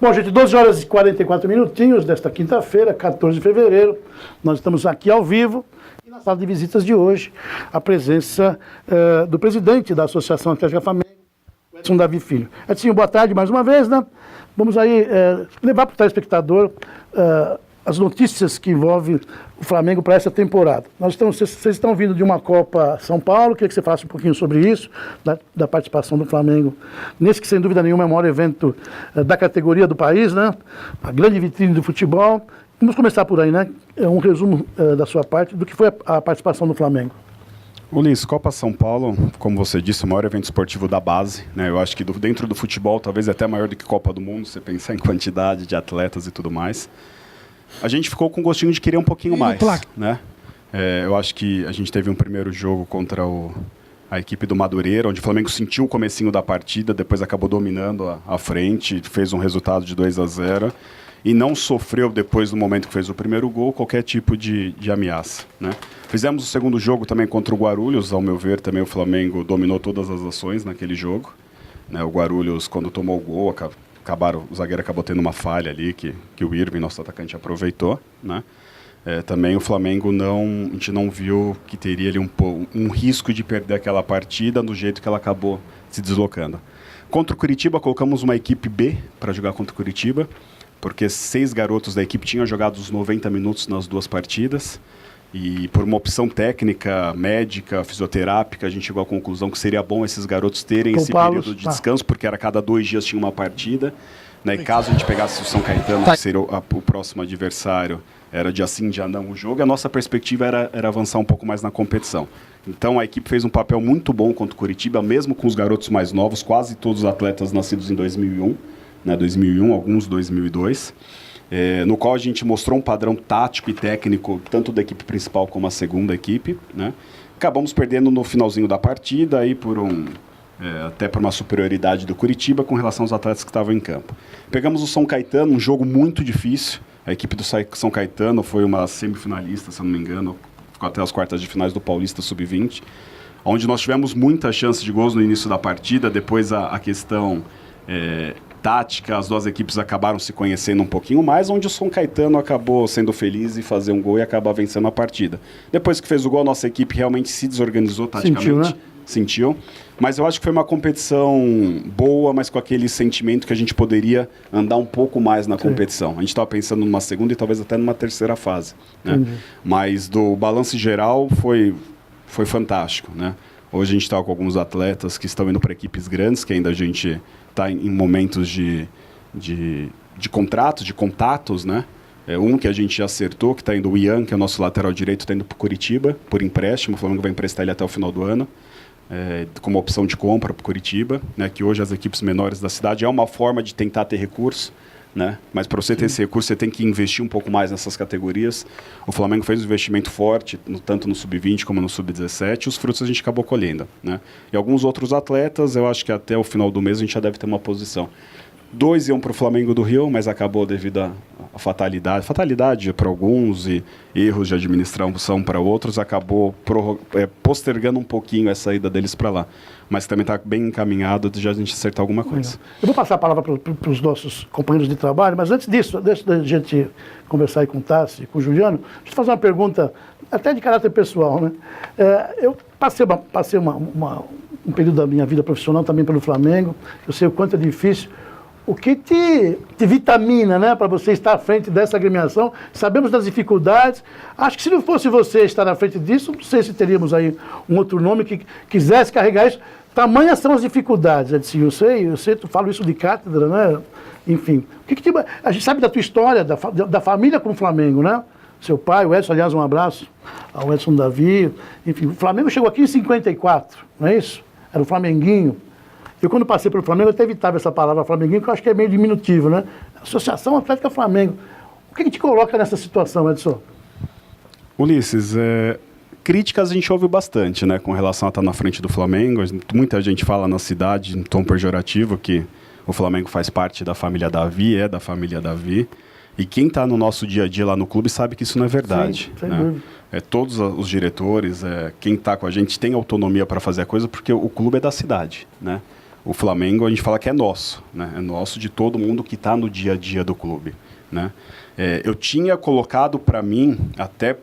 Bom, gente, 12 horas e 44 minutinhos desta quinta-feira, 14 de fevereiro. Nós estamos aqui ao vivo e na sala de visitas de hoje, a presença do presidente da Associação Atlética Flamengo, Edson Davi Filho. Edson, boa tarde mais uma vez, né? Vamos aí levar para o telespectador as notícias que envolvem o Flamengo para essa temporada. Vocês estão vindo de uma Copa São Paulo, queria que você falasse um pouquinho sobre isso, da participação do Flamengo, nesse que sem dúvida nenhuma é o maior evento da categoria do país, né? A grande vitrine do futebol. Vamos começar por aí, né? Um resumo da sua parte do que foi a participação do Flamengo. Ulisses, Copa São Paulo, como você disse, o maior evento esportivo da base, né? Eu acho que dentro do futebol, talvez até maior do que Copa do Mundo, você pensar em quantidade de atletas e tudo mais. A gente ficou com gostinho de querer um pouquinho mais, né? Eu acho que a gente teve um primeiro jogo contra a equipe do Madureira, onde o Flamengo sentiu o comecinho da partida, depois acabou dominando a frente, fez um resultado de 2-0 e não sofreu, depois do momento que fez o primeiro gol, qualquer tipo de ameaça, né? Fizemos o segundo jogo também contra o Guarulhos, ao meu ver, também o Flamengo dominou todas as ações naquele jogo, né? O Guarulhos, quando tomou o gol, o zagueiro acabou tendo uma falha ali, que o Irving, nosso atacante, aproveitou, né? Também o Flamengo a gente não viu que teria ali um risco de perder aquela partida do jeito que ela acabou se deslocando. Contra o Curitiba, colocamos uma equipe B para jogar contra o Curitiba, porque 6 garotos da equipe tinham jogado os 90 minutos nas 2 partidas, e por uma opção técnica, médica, fisioterápica, a gente chegou à conclusão que seria bom esses garotos terem esse período de descanso, porque era cada 2 dias tinha uma partida, né? E caso a gente pegasse o São Caetano, que seria o próximo adversário, era dia sim, dia não o jogo, a nossa perspectiva era avançar um pouco mais na competição. Então a equipe fez um papel muito bom contra o Curitiba, mesmo com os garotos mais novos, quase todos os atletas nascidos em 2001, né? 2001, alguns 2002. No qual a gente mostrou um padrão tático e técnico, tanto da equipe principal como a segunda equipe, né? Acabamos perdendo no finalzinho da partida, aí até por uma superioridade do Curitiba com relação aos atletas que estavam em campo. Pegamos o São Caetano, um jogo muito difícil. A equipe do São Caetano foi uma semifinalista, se eu não me engano, ficou até as quartas de finais do Paulista Sub-20, onde nós tivemos muita chance de gols no início da partida, depois a questão tática, as 2 equipes acabaram se conhecendo um pouquinho mais, onde o São Caetano acabou sendo feliz e fazer um gol e acabar vencendo a partida. Depois que fez o gol, a nossa equipe realmente se desorganizou taticamente. Sentiu, né? Sentiu. Mas eu acho que foi uma competição boa, mas com aquele sentimento que a gente poderia andar um pouco mais na competição. A gente estava pensando numa segunda e talvez até numa terceira fase, né? Mas do balanço geral foi fantástico, né? Hoje a gente está com alguns atletas que estão indo para equipes grandes, que ainda a gente está em momentos de contratos, de contatos, né? Um que a gente já acertou, que está indo o Ian, que é o nosso lateral direito, está indo para o Curitiba, por empréstimo. O Flamengo vai emprestar ele até o final do ano, como opção de compra para o Curitiba, né? Que hoje as equipes menores da cidade é uma forma de tentar ter recurso, né? Mas para você ter esse recurso, você tem que investir um pouco mais nessas categorias. O Flamengo fez um investimento forte, tanto no Sub-20 como no Sub-17, e os frutos a gente acabou colhendo, né? E alguns outros atletas, eu acho que até o final do mês a gente já deve ter uma posição. 2 iam para o Flamengo do Rio, mas acabou devido à fatalidade para alguns e erros de administração para outros, acabou postergando um pouquinho a saída deles para lá. Mas também está bem encaminhado de já a gente acertar alguma coisa. Eu vou passar a palavra para os nossos companheiros de trabalho, mas antes disso, antes da gente conversar aí com o Tassi, com o Juliano, deixa eu fazer uma pergunta até de caráter pessoal, né? Eu passei um período da minha vida profissional também pelo Flamengo, eu sei o quanto é difícil. O que te vitamina, né, para você estar à frente dessa agremiação? Sabemos das dificuldades. Acho que se não fosse você estar à frente disso, não sei se teríamos aí um outro nome que quisesse carregar isso. Tamanhas são as dificuldades, Edson. Eu sei, tu falo isso de cátedra, né? Enfim, a gente sabe da tua história, da família com o Flamengo, né? Seu pai, o Edson, aliás, um abraço ao Edson Davi. Enfim, o Flamengo chegou aqui em 54, não é isso? Era o Flamenguinho. Eu, quando passei pelo Flamengo, eu até evitava essa palavra Flamenguinho, que eu acho que é meio diminutivo, né? Associação Atlética Flamengo. O que te coloca nessa situação, Edson? Ulisses, críticas a gente ouve bastante, né? Com relação a estar na frente do Flamengo. Muita gente fala na cidade, em tom pejorativo, que o Flamengo faz parte da família Davi, da família Davi. E quem está no nosso dia a dia lá no clube sabe que isso não é verdade. Sim, sem dúvida. Todos os diretores, quem está com a gente tem autonomia para fazer a coisa, porque o clube é da cidade, né? o Flamengo, a gente fala que é nosso, né? É nosso de todo mundo que está no dia a dia do clube, né? Eu tinha colocado para mim, até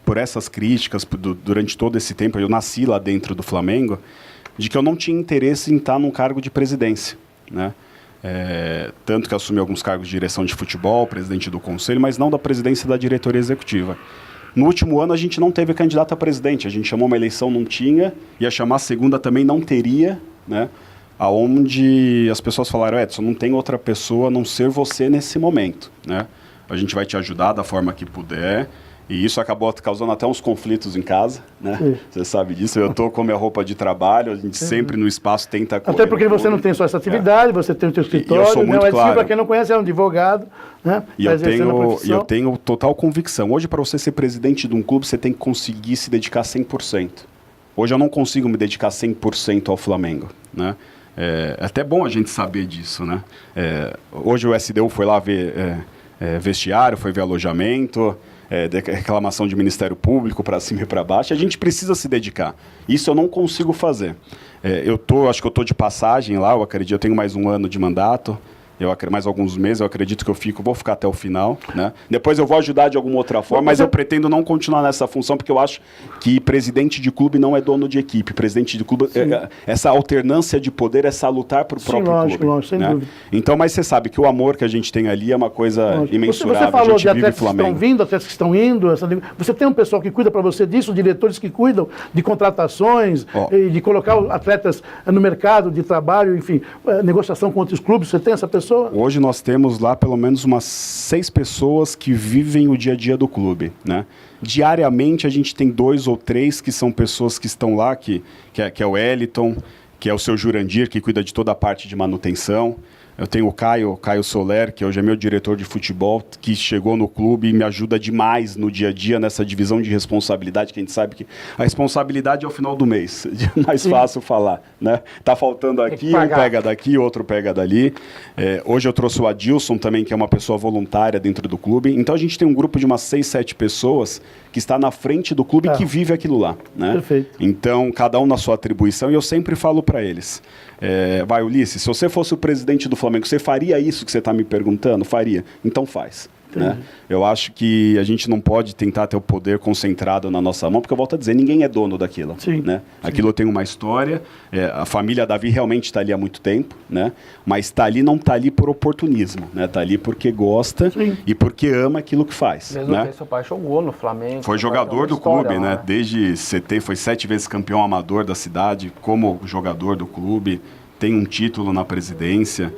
por essas críticas, durante todo esse tempo, eu nasci lá dentro do Flamengo, de que eu não tinha interesse em estar num cargo de presidência, né? Tanto que assumi alguns cargos de direção de futebol, presidente do conselho, mas não da presidência da diretoria executiva. No último ano, a gente não teve candidato a presidente. A gente chamou uma eleição, não tinha. Ia chamar a segunda, também não teria, né? Aonde as pessoas falaram, Edson, não tem outra pessoa a não ser você nesse momento, né? A gente vai te ajudar da forma que puder. E isso acabou causando até uns conflitos em casa, né? Sim. Você sabe disso. Eu estou com a minha roupa de trabalho, a gente sempre no espaço tenta... Até porque você não tem só essa atividade, você tem o seu escritório. E eu sou muito claro. Para quem não conhece, é um advogado, né? E eu tenho total convicção. Hoje, para você ser presidente de um clube, você tem que conseguir se dedicar 100%. Hoje eu não consigo me dedicar 100% ao Flamengo, né? É até bom a gente saber disso, né? Hoje o SDU foi lá ver vestiário, foi ver alojamento... reclamação de Ministério Público para cima e para baixo, a gente precisa se dedicar. Isso eu não consigo fazer. Acho que eu estou de passagem lá, eu tenho mais um ano de mandato, mais alguns meses, eu acredito que vou ficar até o final, né? Depois eu vou ajudar de alguma outra forma, mas eu pretendo não continuar nessa função, porque eu acho que presidente de clube não é dono de equipe. Presidente de clube, essa alternância de poder é salutar para o próprio clube. Lógico, sem dúvida. Então, mas você sabe que o amor que a gente tem ali é uma coisa imensurável. Você falou de atletas que estão vindo, atletas que estão indo. Você tem um pessoal que cuida para você disso, diretores que cuidam de contratações, e de colocar atletas no mercado de trabalho, enfim, negociação com outros clubes. Você tem essa pessoa? Hoje nós temos lá pelo menos umas 6 pessoas que vivem o dia a dia do clube, né? Diariamente a gente tem 2 ou 3 que são pessoas que estão lá, que é o Wellington, que é o seu Jurandir, que cuida de toda a parte de manutenção. Eu tenho o Caio Soler, que hoje é meu diretor de futebol, que chegou no clube e me ajuda demais no dia a dia, nessa divisão de responsabilidade, que a gente sabe que a responsabilidade é o final do mês, é mais fácil falar, né? Tá faltando aqui, um pega daqui, outro pega dali. Hoje eu trouxe o Adilson também, que é uma pessoa voluntária dentro do clube. Então a gente tem um grupo de umas 6, 7 pessoas que está na frente do clube e que vive aquilo lá, né? Perfeito. Então, cada um na sua atribuição, e eu sempre falo para eles, Ulisses, se você fosse o presidente do Flamengo, você faria isso que você está me perguntando? Faria. Então faz. Né? Eu acho que a gente não pode tentar ter o poder concentrado na nossa mão, porque eu volto a dizer, ninguém é dono daquilo. Sim. Né? Aquilo tem uma história, a família Davi realmente está ali há muito tempo, né? Mas não está ali por oportunismo, né? Está ali porque gosta e porque ama aquilo que faz. Mesmo né? que seu pai jogou no Flamengo. Foi jogador do clube, né? Desde foi 7 vezes campeão amador da cidade, como jogador do clube, tem um título na presidência,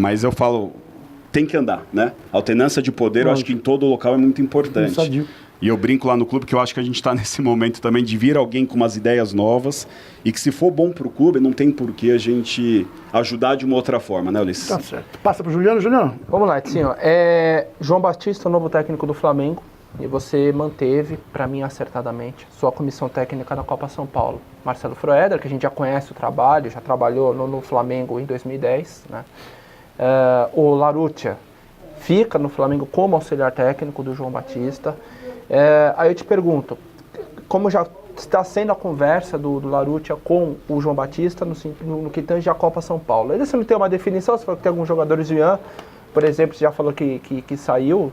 mas eu falo... Tem que andar, né? Alternância de poder, eu acho que em todo local é muito importante. E eu brinco lá no clube que eu acho que a gente está nesse momento também de vir alguém com umas ideias novas e que se for bom para o clube, não tem por que a gente ajudar de uma outra forma, né, Ulisses? Tá certo. Passa para o Juliano. Juliano. Vamos lá, Edson. João Batista, o novo técnico do Flamengo, e você manteve, para mim acertadamente, sua comissão técnica na Copa São Paulo. Marcelo Froeder, que a gente já conhece o trabalho, já trabalhou no Flamengo em 2010, né? O Larutia fica no Flamengo como auxiliar técnico do João Batista. Aí eu te pergunto, como já está sendo a conversa do Larutia com o João Batista no que tange a Copa São Paulo? Ainda você não tem uma definição, você falou que tem alguns jogadores, o Ian, por exemplo, você já falou que saiu,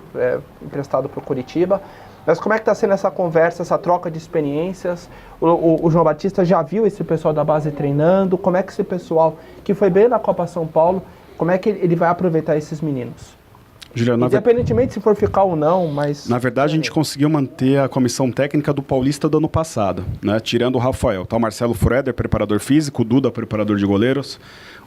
emprestado para o Curitiba. Mas como é que está sendo essa conversa, essa troca de experiências? O João Batista já viu esse pessoal da base treinando? Como é que esse pessoal que foi bem na Copa São Paulo, como é que ele vai aproveitar esses meninos? Juliano, independentemente se for ficar ou não, mas... Na verdade, a gente conseguiu manter a comissão técnica do Paulista do ano passado, né? Tirando o Rafael. Tá o Marcelo Froeder, preparador físico, o Duda, preparador de goleiros,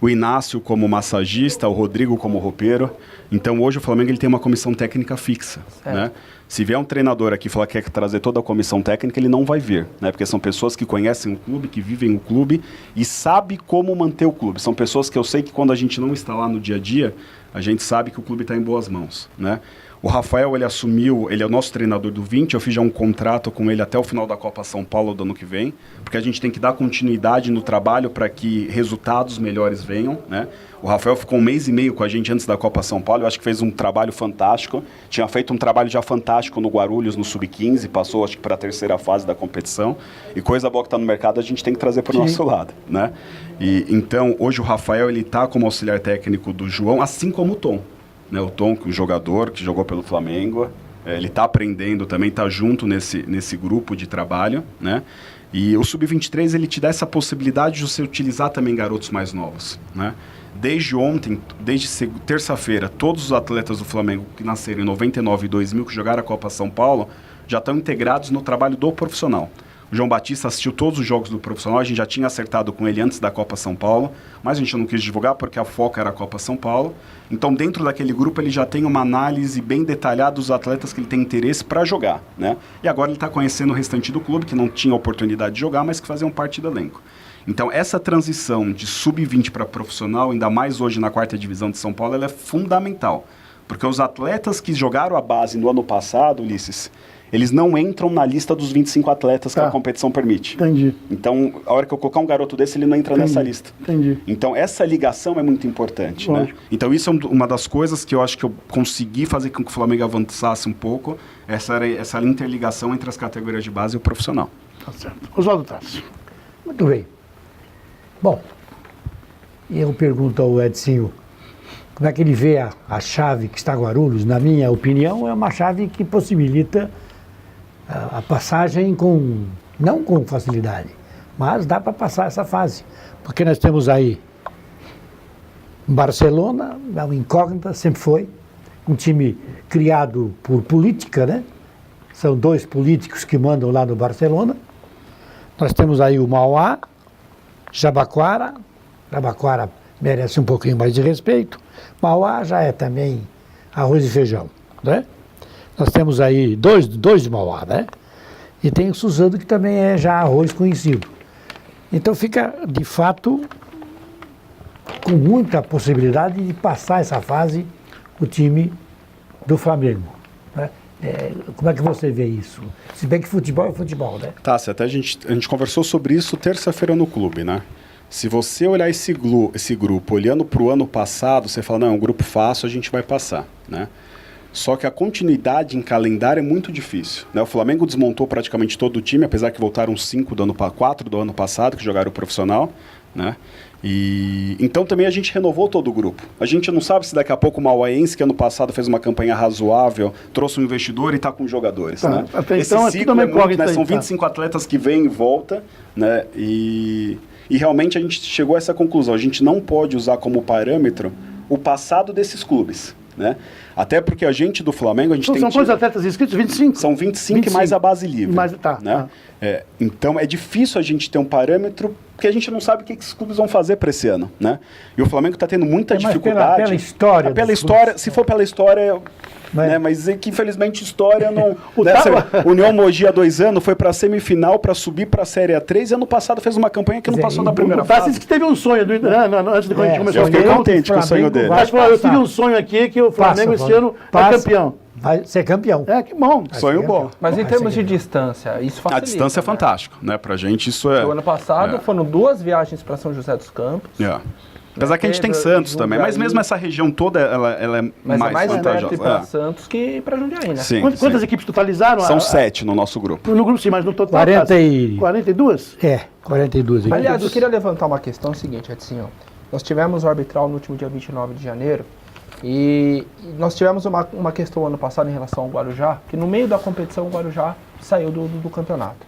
o Inácio como massagista, o Rodrigo como roupeiro. Então, hoje o Flamengo ele tem uma comissão técnica fixa, né? Se vier um treinador aqui e falar que quer trazer toda a comissão técnica, ele não vai vir, né? Porque são pessoas que conhecem o clube, que vivem o clube e sabem como manter o clube. São pessoas que eu sei que quando a gente não está lá no dia a dia, a gente sabe que o clube está em boas mãos, né? O Rafael, ele assumiu, ele é o nosso treinador do 20, eu fiz já um contrato com ele até o final da Copa São Paulo do ano que vem, porque a gente tem que dar continuidade no trabalho para que resultados melhores venham, né? O Rafael ficou 1 mês e meio com a gente antes da Copa São Paulo, eu acho que fez um trabalho fantástico, tinha feito um trabalho já fantástico no Guarulhos, no Sub-15, passou acho que para a 3ª fase da competição, e coisa boa que está no mercado a gente tem que trazer para o nosso lado, né? E, então, hoje o Rafael, ele está como auxiliar técnico do João, assim como o Tom. Né, o Tom, que é um jogador que jogou pelo Flamengo, ele está aprendendo também, está junto nesse grupo de trabalho, né? E o Sub-23, ele te dá essa possibilidade de você utilizar também garotos mais novos, né? Desde ontem, desde terça-feira, todos os atletas do Flamengo que nasceram em 99 e 2000, que jogaram a Copa São Paulo, já estão integrados no trabalho do profissional. O João Batista assistiu todos os jogos do profissional, a gente já tinha acertado com ele antes da Copa São Paulo, mas a gente não quis divulgar porque a foca era a Copa São Paulo. Então, dentro daquele grupo, ele já tem uma análise bem detalhada dos atletas que ele tem interesse para jogar, né? E agora ele está conhecendo o restante do clube, que não tinha oportunidade de jogar, mas que faziam parte do elenco. Então, essa transição de sub-20 para profissional, ainda mais hoje na 4ª divisão de São Paulo, ela é fundamental. Porque os atletas que jogaram a base no ano passado, Ulisses, eles não entram na lista dos 25 atletas que a competição permite. Entendi. Então, a hora que eu colocar um garoto desse, ele não entra nessa lista. Entendi. Então, essa ligação é muito importante, né? Então, isso é uma das coisas que eu acho que eu consegui fazer com que o Flamengo avançasse um pouco, essa interligação entre as categorias de base e o profissional. Tá certo. Oswaldo Tassi. Muito bem. Bom, eu pergunto ao Edinho, como é que ele vê a chave que está Guarulhos? Na minha opinião, é uma chave que possibilita a passagem não com facilidade, mas dá para passar essa fase. Porque nós temos aí Barcelona, é uma incógnita, sempre foi, um time criado por política, né? São 2 políticos que mandam lá no Barcelona. Nós temos aí o Mauá, Jabaquara merece um pouquinho mais de respeito. Mauá já é também arroz e feijão, né? Nós temos aí dois de Mauá, né? E tem o Suzano, que também é já arroz conhecido. Então fica, de fato, com muita possibilidade de passar essa fase o time do Flamengo, né? Como é que você vê isso? Se bem que futebol é futebol, né? Tá, até a gente conversou sobre isso terça-feira no clube, né? Se você olhar esse grupo olhando para o ano passado, você fala, não, é um grupo fácil, a gente vai passar, né? Só que a continuidade em calendário é muito difícil, né? O Flamengo desmontou praticamente todo o time, apesar que voltaram 4 do ano passado, que jogaram o profissional, né? E então também a gente renovou todo o grupo. A gente não sabe se daqui a pouco o Mauaense, que ano passado fez uma campanha razoável, trouxe um investidor e está com jogadores, né? Até Esse então, ciclo é muito, né? São 25 atletas que vêm e voltam, né? E realmente a gente chegou a essa conclusão. A gente não pode usar como parâmetro o passado desses clubes, né? Até porque a gente do Flamengo, a gente São quantos atletas inscritos? 25? São 25 e mais a base livre. Tá. Então é difícil a gente ter um parâmetro, porque a gente não sabe o que esses clubes vão fazer para esse ano, né? E o Flamengo está tendo muita dificuldade. Pela história. Pela história, se for pela história... Né? Mas é que infelizmente história não... né? União Mogi há 2 anos foi para a semifinal para subir para a Série A3 e ano passado fez uma campanha que não passou da primeira fase. Disse que teve um sonho, antes de quando a gente começou eu fiquei contente com o sonho dele. Eu tive um sonho aqui que o Flamengo esse ano é campeão. Vai ser campeão. Que bom. Sonho bom. Mas em termos de distância, isso facilita. A distância é fantástica, né? Pra gente isso é... O ano passado foram 2 viagens para São José dos Campos. Apesar que a gente tem Santos também, mas mesmo essa região toda, ela é mais vantajosa. Para Santos que para Jundiaí, né? Sim, Quantas equipes totalizaram? São 7 no nosso grupo. No grupo sim, mas no total... 42? 42 equipes. Aliás, eu queria levantar uma questão seguinte, Edinho. Nós tivemos o arbitral no último dia 29 de janeiro e nós tivemos uma questão ano passado em relação ao Guarujá, que no meio da competição o Guarujá saiu do campeonato.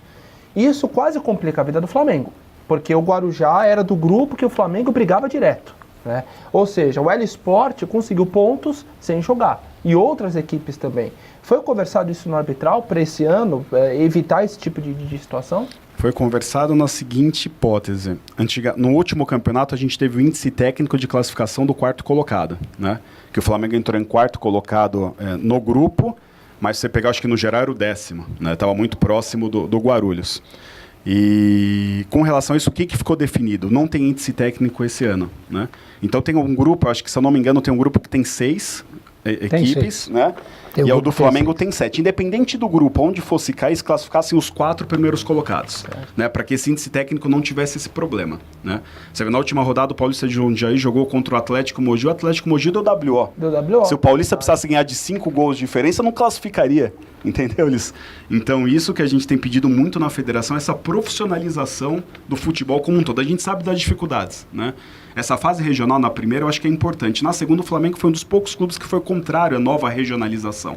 E isso quase complica a vida do Flamengo. Porque o Guarujá era do grupo que o Flamengo brigava direto, né? Ou seja, o L-Sport conseguiu pontos sem jogar. E outras equipes também. Foi conversado isso no arbitral para esse ano, evitar esse tipo de situação? Foi conversado na seguinte hipótese. No último campeonato, a gente teve o índice técnico de classificação do 4º colocado, né? Que o Flamengo entrou em 4º colocado no grupo, mas se você pegar, acho que no geral era o 10º, né? Estava muito próximo do Guarulhos. E com relação a isso, o que ficou definido? Não tem índice técnico esse ano, né? Então tem um grupo, acho que se eu não me engano, tem um grupo que tem 6 equipes, né? Tem E o o do grupo Flamengo tem 7. Independente do grupo, onde fosse cair, se classificassem os 4 primeiros colocados, né? Para que esse índice técnico não tivesse esse problema, né? Você vê, na última rodada, o Paulista de Jundiaí jogou contra o Atlético Mogi. O Atlético Mogi deu WO. Do WO. Se o Paulista precisasse ganhar de 5 gols de diferença, não classificaria. Entendeu, Liz? Então, isso que a gente tem pedido muito na federação, essa profissionalização do futebol como um todo. A gente sabe das dificuldades, né? Essa fase regional, na primeira, eu acho que é importante. Na segunda, o Flamengo foi um dos poucos clubes que foi contrário à nova regionalização.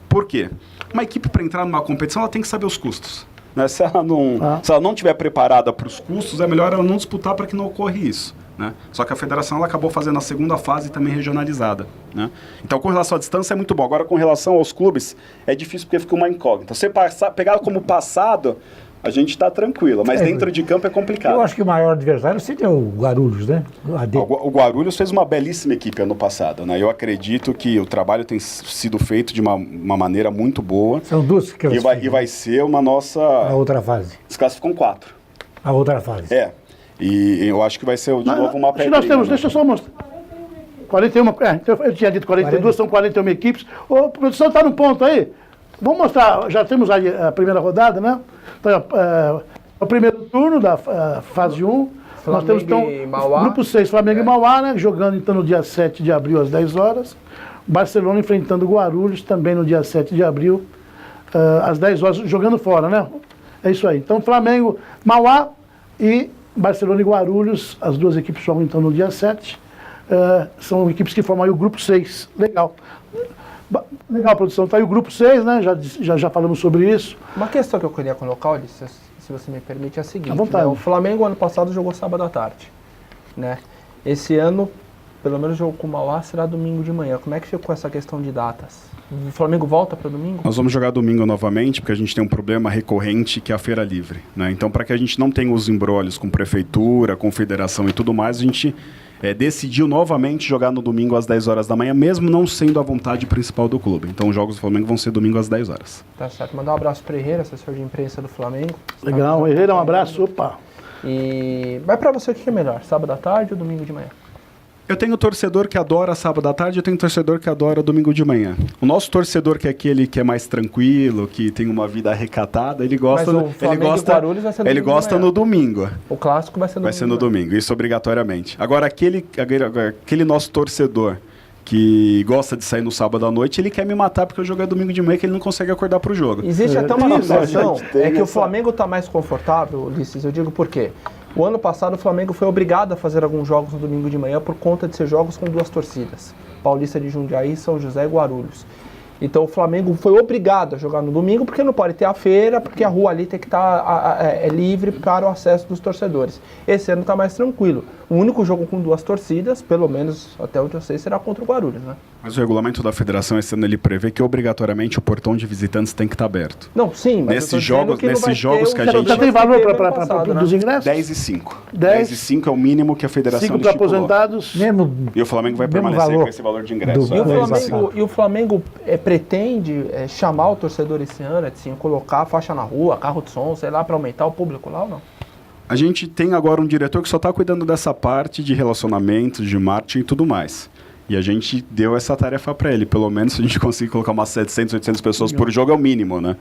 Por quê? Uma equipe, para entrar numa competição, ela tem que saber os custos. Né? Se ela não estiver preparada para os custos, é melhor ela não disputar para que não ocorra isso. Né? Só que a federação ela acabou fazendo a segunda fase também regionalizada. Né? Então, com relação à distância, é muito bom. Agora, com relação aos clubes, é difícil porque fica uma incógnita. Você pegar como passado, a gente está tranquilo, mas dentro de campo é complicado. Eu acho que o maior adversário seria o Guarulhos, né? O Guarulhos fez uma belíssima equipe ano passado. Né? Eu acredito que o trabalho tem sido feito de uma maneira muito boa. São duas que E vai ser uma nossa... A outra fase. Se classificam 4. A outra fase. E eu acho que vai ser de novo uma pedrinha. Nós temos, deixa eu só mostrar. 41, então eu tinha dito 42, são 41 equipes. Ô, a produção está no ponto aí. Vamos mostrar, já temos aí a primeira rodada, né? Então, o primeiro turno da fase 1. Nós temos então grupo 6, Flamengo e Mauá, né? Jogando então no dia 7 de abril às 10 horas. Barcelona enfrentando Guarulhos também no dia 7 de abril às 10 horas, jogando fora, né? É isso aí. Então, Flamengo, Mauá e Barcelona e Guarulhos, as duas equipes jogam então no dia 7. São equipes que formam aí o grupo 6. Legal. Legal, produção. Está aí o grupo 6, né? Já falamos sobre isso. Uma questão que eu queria colocar, Ulisses, se você me permite, é a seguinte. À vontade. Né? O Flamengo, ano passado, jogou sábado à tarde. Né? Esse ano, pelo menos o jogo com o Mauá será domingo de manhã. Como é que ficou essa questão de datas? O Flamengo volta para domingo? Nós vamos jogar domingo novamente, porque a gente tem um problema recorrente, que é a feira livre. Né? Então, para que a gente não tenha os embrólios com prefeitura, com federação e tudo mais, a gente decidiu novamente jogar no domingo às 10 horas da manhã, mesmo não sendo a vontade principal do clube. Então, os jogos do Flamengo vão ser domingo às 10 horas. Tá certo. Mandar um abraço para Herrera, assessor de imprensa do Flamengo. Legal, Herrera, um abraço. Opa. Mas para você, o que é melhor? Sábado à tarde ou domingo de manhã? Eu tenho torcedor que adora sábado à tarde, eu tenho torcedor que adora domingo de manhã. O nosso torcedor, que é aquele que é mais tranquilo, que tem uma vida recatada, ele gosta, ele gosta no domingo. O clássico vai ser no domingo. Vai ser no domingo, isso obrigatoriamente. Agora, aquele nosso torcedor que gosta de sair no sábado à noite, ele quer me matar porque o jogo é domingo de manhã, que ele não consegue acordar para o jogo. Existe até uma situação, que o Flamengo está mais confortável, Ulisses, eu digo por quê? O ano passado o Flamengo foi obrigado a fazer alguns jogos no domingo de manhã por conta de ser jogos com duas torcidas. Paulista de Jundiaí, São José e Guarulhos. Então o Flamengo foi obrigado a jogar no domingo porque não pode ter a feira, porque a rua ali tem que estar livre para o acesso dos torcedores. Esse ano está mais tranquilo. O único jogo com duas torcidas, pelo menos até onde eu sei, será contra o Guarulhos, né? Mas o regulamento da federação esse ano ele prevê que obrigatoriamente o portão de visitantes tem que estar aberto. Não, sim, mas nesses jogos que a gente... Já tem valor para dos ingressos? 10 e 5. 10 e 5 é o mínimo que a federação 5 para aposentados. E o Flamengo vai permanecer com esse valor de ingresso. E o Flamengo pretende chamar o torcedor esse ano, assim, colocar a faixa na rua, carro de som, sei lá, para aumentar o público lá ou não? A gente tem agora um diretor que só está cuidando dessa parte de relacionamentos, de marketing e tudo mais. E a gente deu essa tarefa para ele. Pelo menos se a gente conseguir colocar umas 700, 800 pessoas por jogo é o mínimo, né?